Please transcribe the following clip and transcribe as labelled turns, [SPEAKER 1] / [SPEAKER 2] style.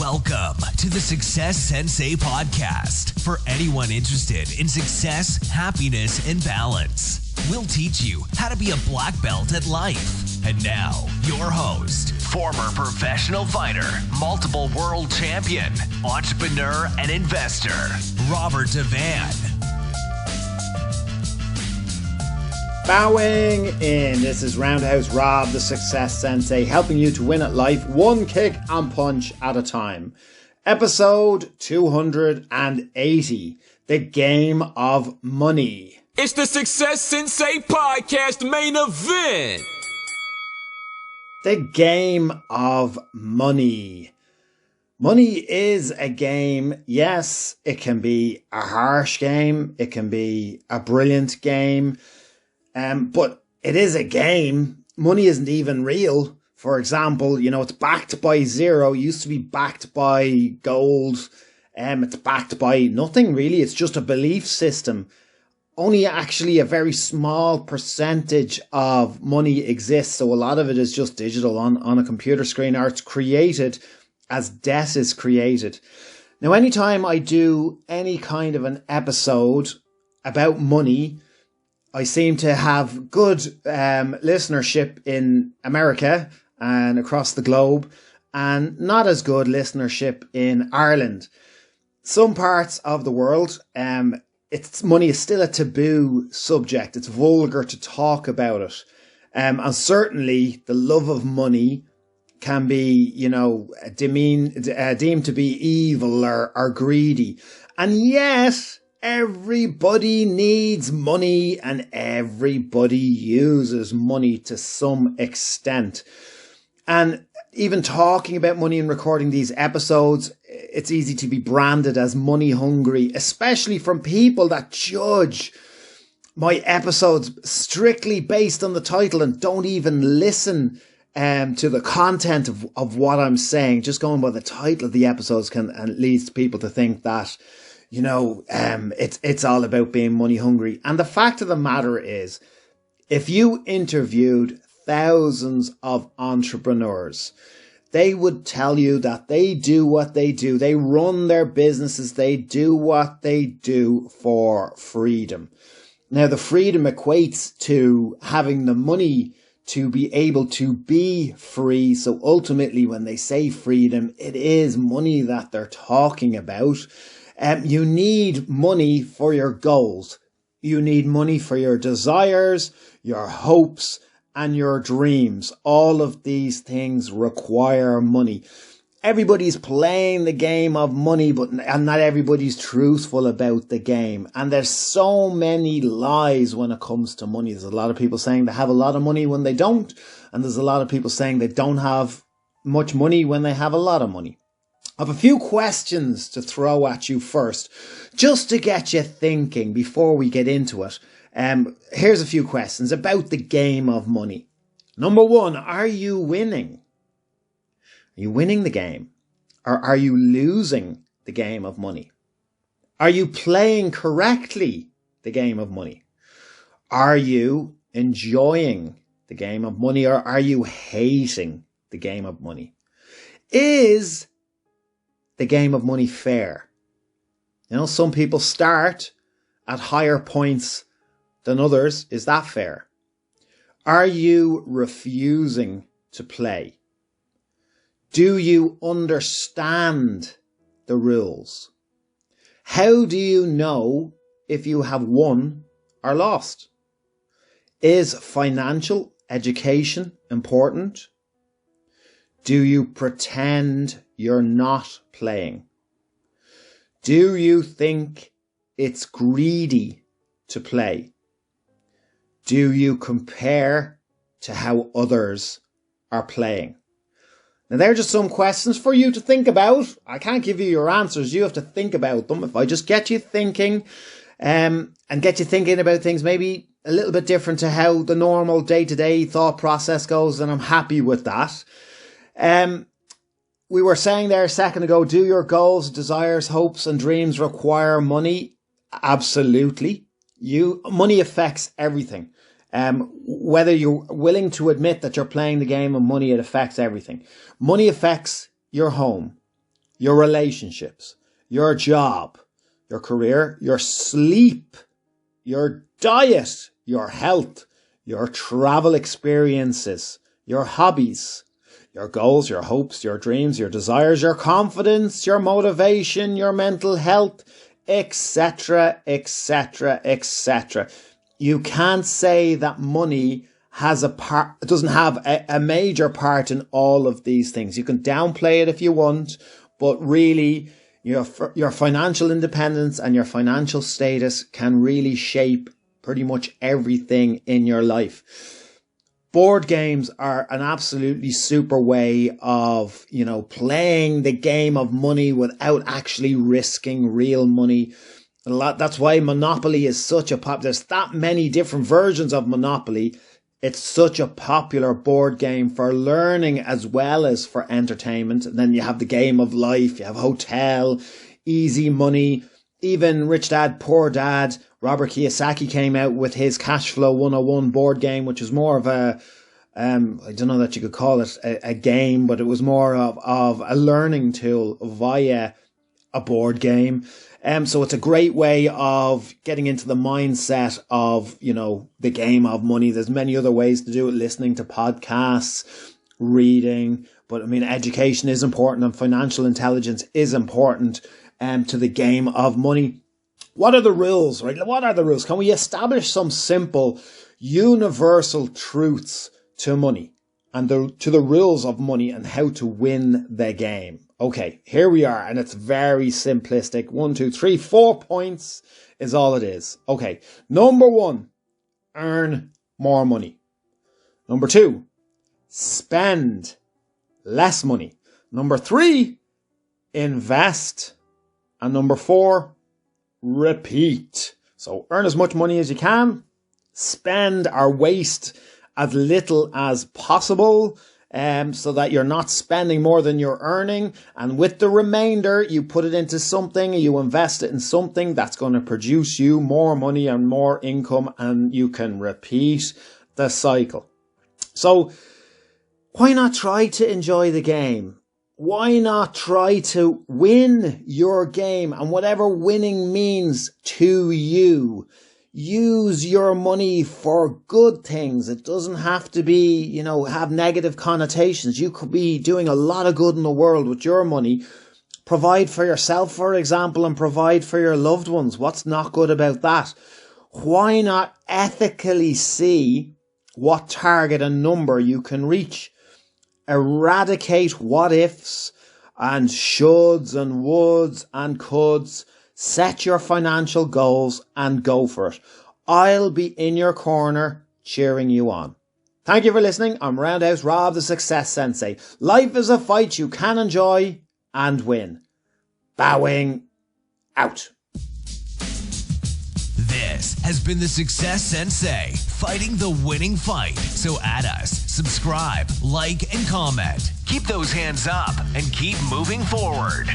[SPEAKER 1] Welcome to the Success Sensei podcast for anyone interested in success, happiness, and balance. We'll teach you how to be a black belt at life. And now, your host, former professional fighter, multiple world champion, entrepreneur, and investor, Robert Devane.
[SPEAKER 2] Bowing in. This is Roundhouse Rob, the Success Sensei, helping you to win at life one kick and punch at a time. Episode 280, The Game of Money.
[SPEAKER 3] It's the Success Sensei podcast main event.
[SPEAKER 2] The Game of Money. Money is a game. Yes, it can be a harsh game. It can be a brilliant game. But it is a game. Money isn't even real. For example, it's backed by zero. It used to be backed by gold. It's backed by nothing really. It's just a belief system. Only actually a very small percentage of money exists. So a lot of it is just digital on a computer screen, or it's created as debt is created. Now, anytime I do any kind of an episode about money, I seem to have good listenership in America and across the globe, and not as good listenership in Ireland. Some parts of the world, money is still a taboo subject. It's vulgar to talk about it. And certainly the love of money can be, deemed to be evil or greedy. And yet, everybody needs money and everybody uses money to some extent. And even talking about money and recording these episodes, it's easy to be branded as money hungry, especially from people that judge my episodes strictly based on the title and don't even listen to the content of what I'm saying. Just going by the title of the episodes can leads people to think that it's all about being money hungry. And the fact of the matter is, if you interviewed thousands of entrepreneurs, they would tell you that they do what they do. They run their businesses. They do what they do for freedom. Now, the freedom equates to having the money to be able to be free. So ultimately, when they say freedom, it is money that they're talking about. You need money for your goals. You need money for your desires, your hopes, and your dreams. All of these things require money. Everybody's playing the game of money, and not everybody's truthful about the game. And there's so many lies when it comes to money. There's a lot of people saying they have a lot of money when they don't. And there's a lot of people saying they don't have much money when they have a lot of money. I have a few questions to throw at you first, just to get you thinking before we get into it. Here's a few questions about the game of money. Number one, are you winning? Are you winning the game? Or are you losing the game of money? Are you playing correctly the game of money? Are you enjoying the game of money, or are you hating the game of money? Is the game of money fair? Some people start at higher points than others. Is that fair? Are you refusing to play? Do you understand the rules? How do you know if you have won or lost? Is financial education important? Do you pretend you're not playing? Do you think it's greedy to play? Do you compare to how others are playing? Now, they're just some questions for you to think about. I can't give you your answers. You have to think about them. If I just get you thinking, and get you thinking about things maybe a little bit different to how the normal day-to-day thought process goes, then I'm happy with that. We were saying there a second ago, do your goals, desires, hopes and dreams require money? Absolutely. Money affects everything. Whether you're willing to admit that you're playing the game of money, it affects everything. Money affects your home. your relationships, your job, your career, your sleep, your diet, your health, your travel experiences, your hobbies, your goals, your hopes, your dreams, your desires, your confidence, your motivation, your mental health, etc., etc., etc. You can't say that money has doesn't have a major part in all of these things. You can downplay it if you want, but really your financial independence and your financial status can really shape pretty much everything in your life. Board games are an absolutely super way of, playing the game of money without actually risking real money. That's why Monopoly is such a there's that many different versions of Monopoly. It's such a popular board game for learning as well as for entertainment. And then you have the game of life, you have Hotel, Easy Money, even Rich Dad, Poor Dad. Robert Kiyosaki came out with his Cash Flow 101 board game, which was more of I don't know that you could call it a game, but it was more of a learning tool via a board game. So it's a great way of getting into the mindset of, the game of money. There's many other ways to do it, listening to podcasts, reading. But education is important and financial intelligence is important to the game of money. What are the rules, right? What are the rules? Can we establish some simple, universal truths to money and to the rules of money and how to win the game? Okay, here we are, and it's very simplistic. 1, 2, 3, 4 points is all it is. Okay, number 1, earn more money. Number 2, spend less money. Number 3, invest. And number 4, repeat. So earn as much money as you can, spend or waste as little as possible, so that you're not spending more than you're earning. And with the remainder, you put it into something, you invest it in something that's going to produce you more money and more income, and you can repeat the cycle. So why not try to enjoy the game? Why not try to win your game? And whatever winning means to you, use your money for good things. It doesn't have to be, have negative connotations. You could be doing a lot of good in the world with your money. Provide for yourself, for example, and provide for your loved ones. What's not good about that? Why not ethically see what target and number you can reach? Eradicate what ifs and shoulds and woulds and coulds. Set your financial goals and go for it. I'll be in your corner cheering you on. Thank you for listening. I'm Roundhouse Rob, the Success Sensei. Life is a fight you can enjoy and win. Bowing out.
[SPEAKER 1] This has been the Success Sensei, fighting the winning fight. So add us, subscribe, like, and comment. Keep those hands up and keep moving forward.